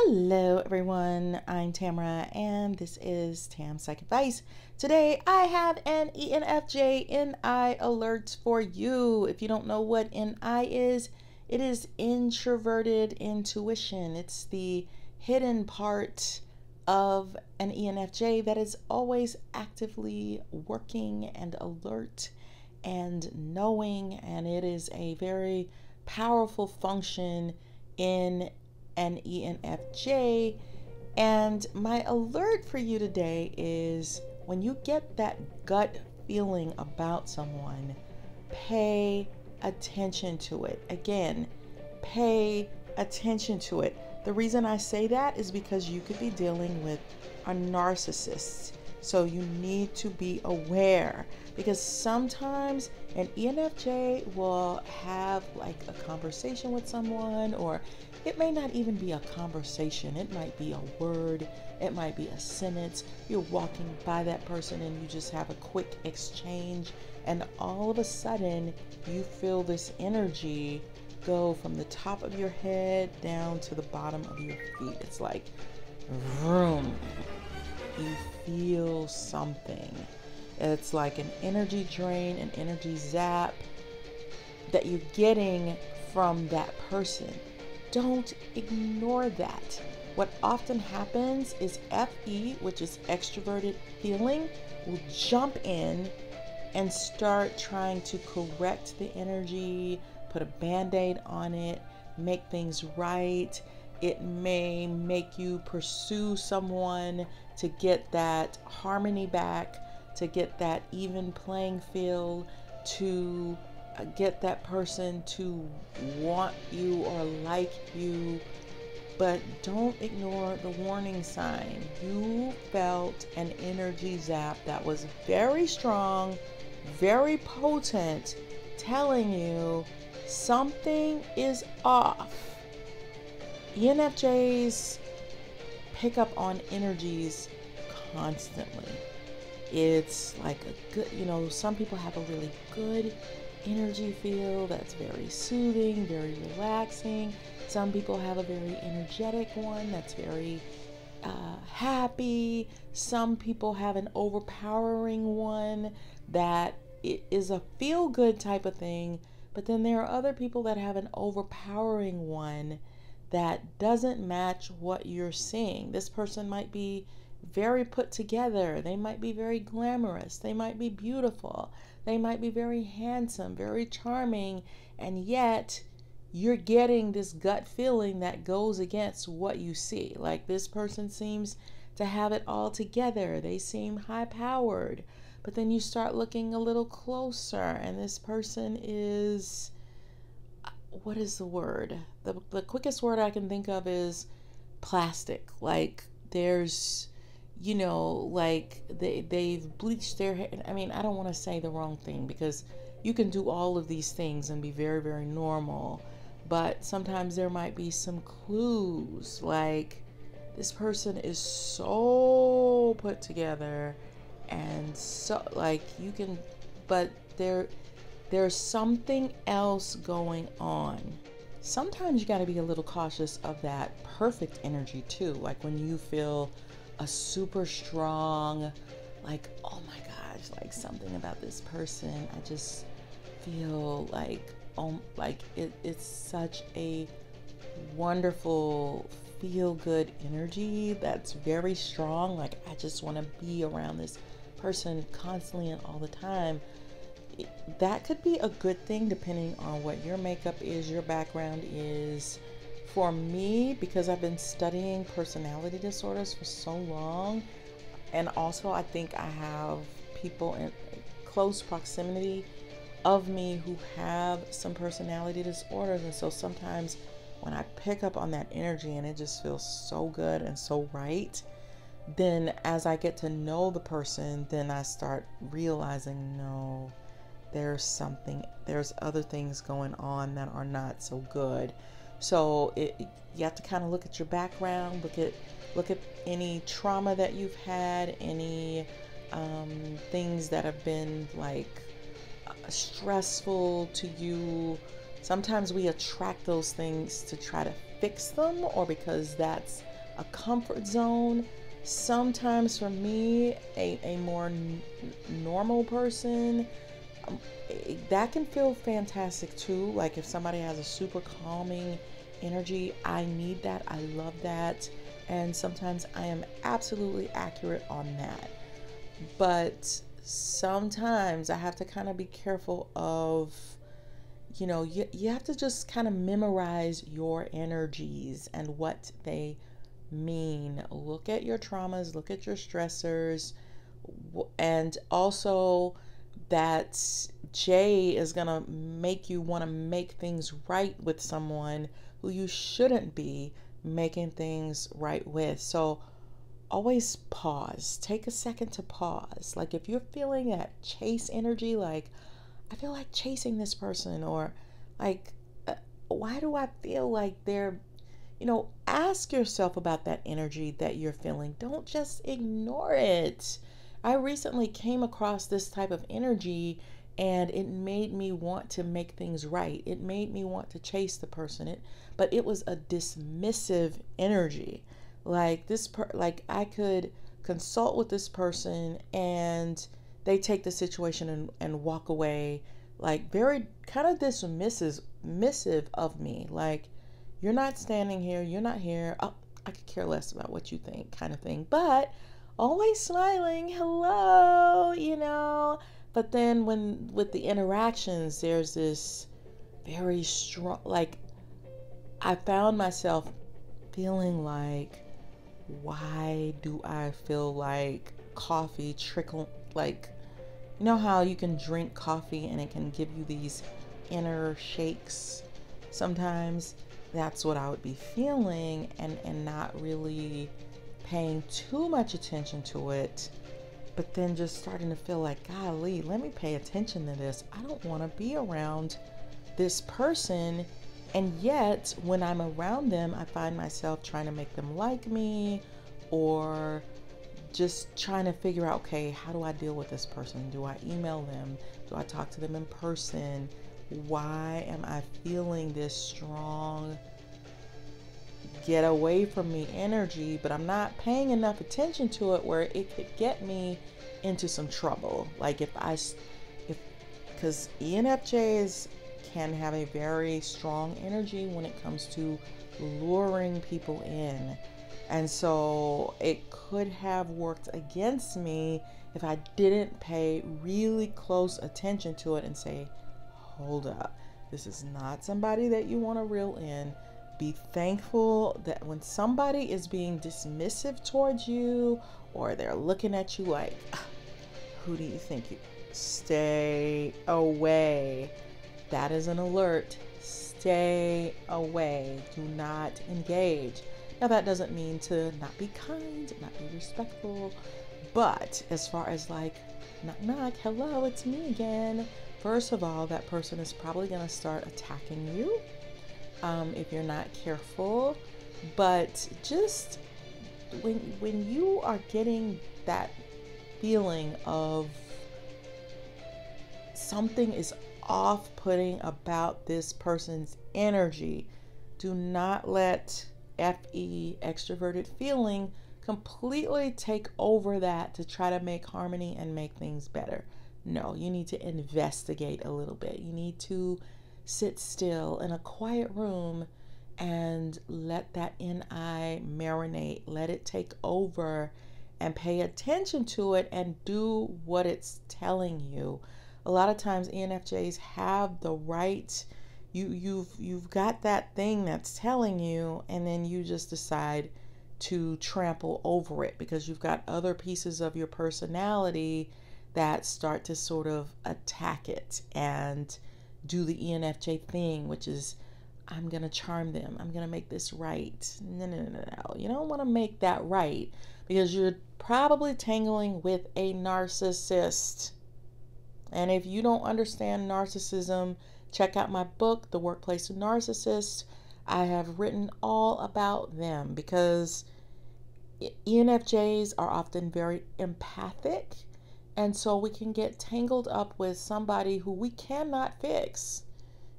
Hello everyone, I'm Tamara and this is Tam Psych Advice. Today I have an ENFJ NI alert for you. If you don't know what NI is, it is introverted intuition. It's the hidden part of an ENFJ that is always actively working and alert and knowing, and it is a very powerful function in an ENFJ. And my alert for you today is when you get that gut feeling about someone, pay attention to it. Again, pay attention to it. The reason I say that is because you could be dealing with a narcissist. So you need to be aware, because sometimes an ENFJ will have like a conversation with someone, or it may not even be a conversation. It might be a word. It might be a sentence. You're walking by that person and you just have a quick exchange, and all of a sudden you feel this energy go from the top of your head down to the bottom of your feet. It's like vroom. You feel something. It's like an energy drain, an energy zap that you're getting from that person. Don't ignore that. What often happens is FE, which is extroverted feeling, will jump in and start trying to correct the energy, put a band-aid on it, make things right. It may make you pursue someone to get that harmony back, to get that even playing field, to get that person to want you or like you. But don't ignore the warning sign. You felt an energy zap that was very strong, very potent, telling you something is off. ENFJs pick up on energies constantly. It's like a good, some people have a really good energy field that's very soothing, very relaxing. Some people have a very energetic one that's very happy. Some people have an overpowering one that it is a feel-good type of thing. But then there are other people that have an overpowering one that doesn't match what you're seeing. This person might be very put together. They might be very glamorous. They might be beautiful. They might be very handsome, very charming, and yet you're getting this gut feeling that goes against what you see. Like, this person seems to have it all together. They seem high-powered. But then you start looking a little closer, and this person is, what is the word? The quickest word I can think of is plastic. Like, there's, like they've bleached their hair. I mean, I don't want to say the wrong thing, because you can do all of these things and be very, very normal. But sometimes there might be some clues, like this person is so put together and so like you can, but there's something else going on. Sometimes you got to be a little cautious of that perfect energy too. Like when you feel a super strong, like, oh my gosh, like something about this person, I just feel like, it's such a wonderful feel-good energy that's very strong. Like, I just want to be around this person constantly and all the time. That could be a good thing depending on what your makeup is, your background is. For me, because I've been studying personality disorders for so long, and also I think I have people in close proximity of me who have some personality disorders, and so sometimes when I pick up on that energy and it just feels so good and so right, then as I get to know the person, then I start realizing, no, there's other things going on that are not so good. So you have to kind of look at your background, look at any trauma that you've had, any things that have been like stressful to you. Sometimes we attract those things to try to fix them, or because that's a comfort zone. Sometimes for me, a more normal person, that can feel fantastic too. Like if somebody has a super calming energy, I need that. I love that. And sometimes I am absolutely accurate on that. But sometimes I have to kind of be careful of, you have to just kind of memorize your energies and what they mean. Look at your traumas, look at your stressors, and also that J is going to make you want to make things right with someone who you shouldn't be making things right with. So always pause. Take a second to pause. Like if you're feeling that chase energy, like I feel like chasing this person, or like why do I feel like they're, ask yourself about that energy that you're feeling. Don't just ignore it. I recently came across this type of energy and it made me want to make things right. It made me want to chase the person. But it was a dismissive energy. Like like I could consult with this person and they take the situation and walk away, like very kind of dismissive of me. Like, you're not standing here, you're not here. Oh, I could care less about what you think, kind of thing. But always smiling, hello. But then with the interactions, there's this very strong, like I found myself feeling like, why do I feel like coffee trickle, like, you know how you can drink coffee and it can give you these inner shakes sometimes? That's what I would be feeling, and not really paying too much attention to it. But then just starting to feel like, golly, let me pay attention to this. I don't want to be around this person. And yet, when I'm around them, I find myself trying to make them like me, or just trying to figure out, okay, how do I deal with this person? Do I email them? Do I talk to them in person? Why am I feeling this strong get away from me energy, but I'm not paying enough attention to it where it could get me into some trouble? Like because ENFJs can have a very strong energy when it comes to luring people in. And so it could have worked against me if I didn't pay really close attention to it and say, hold up, this is not somebody that you want to reel in. Be thankful that when somebody is being dismissive towards you, or they're looking at you like, who do you think you stay away? That is an alert. Stay away. Do not engage. Now, that doesn't mean to not be kind, not be respectful, but as far as like, knock, knock, hello, it's me again. First of all, that person is probably going to start attacking you if you're not careful. But just when you are getting that feeling of something is off-putting about this person's energy, do not let FE, extroverted feeling, completely take over that to try to make harmony and make things better. No, you need to investigate a little bit. You need to sit still in a quiet room and let that NI marinate. Let it take over and pay attention to it and do what it's telling you. A lot of times ENFJs have the right, you've got that thing that's telling you, and then you just decide to trample over it because you've got other pieces of your personality that start to sort of attack it and do the ENFJ thing, which is, I'm going to charm them. I'm going to make this right. No. You don't want to make that right because you're probably tangling with a narcissist. And if you don't understand narcissism, check out my book, The Workplace NaRCISSiST. I have written all about them because ENFJs are often very empathic. And so we can get tangled up with somebody who we cannot fix.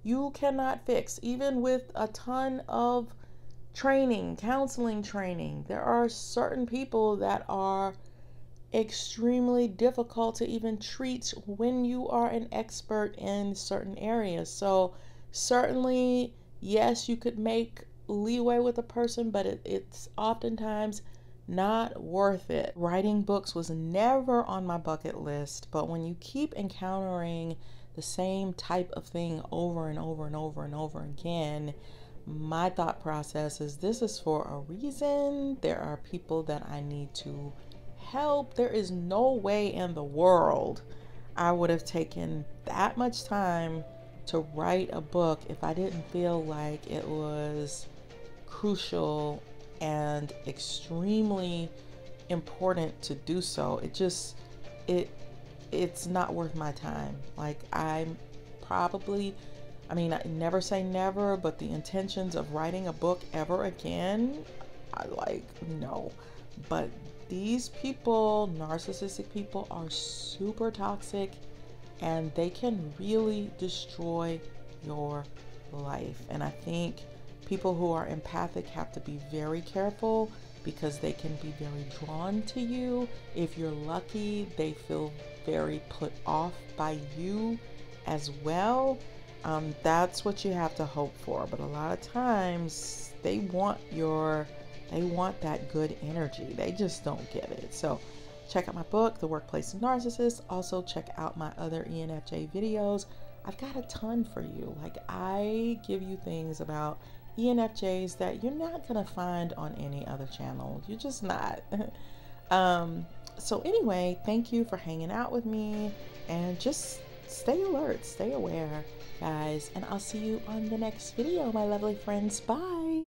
You cannot fix, even with a ton of training, counseling training. There are certain people that are extremely difficult to even treat when you are an expert in certain areas. So certainly, yes, you could make leeway with a person, but it's oftentimes not worth it. Writing books was never on my bucket list, but when you keep encountering the same type of thing over and over and over and over again, my thought process is this is for a reason. There are people that I need to help. There is no way in the world I would have taken that much time to write a book if I didn't feel like it was crucial and extremely important to do so. It's not worth my time. Like, I'm probably, I mean, I never say never, but the intentions of writing a book ever again, no. But these people, narcissistic people, are super toxic, and they can really destroy your life. And I think people who are empathic have to be very careful, because they can be very drawn to you. If you're lucky, they feel very put off by you as well. That's what you have to hope for. But a lot of times they want that good energy. They just don't get it. So check out my book, The Workplace Narcissist. Also check out my other ENFJ videos. I've got a ton for you. Like, I give you things about ENFJs that you're not going to find on any other channel. You're just not. So anyway, thank you for hanging out with me, and just stay alert, stay aware, guys, and I'll see you on the next video, my lovely friends. Bye.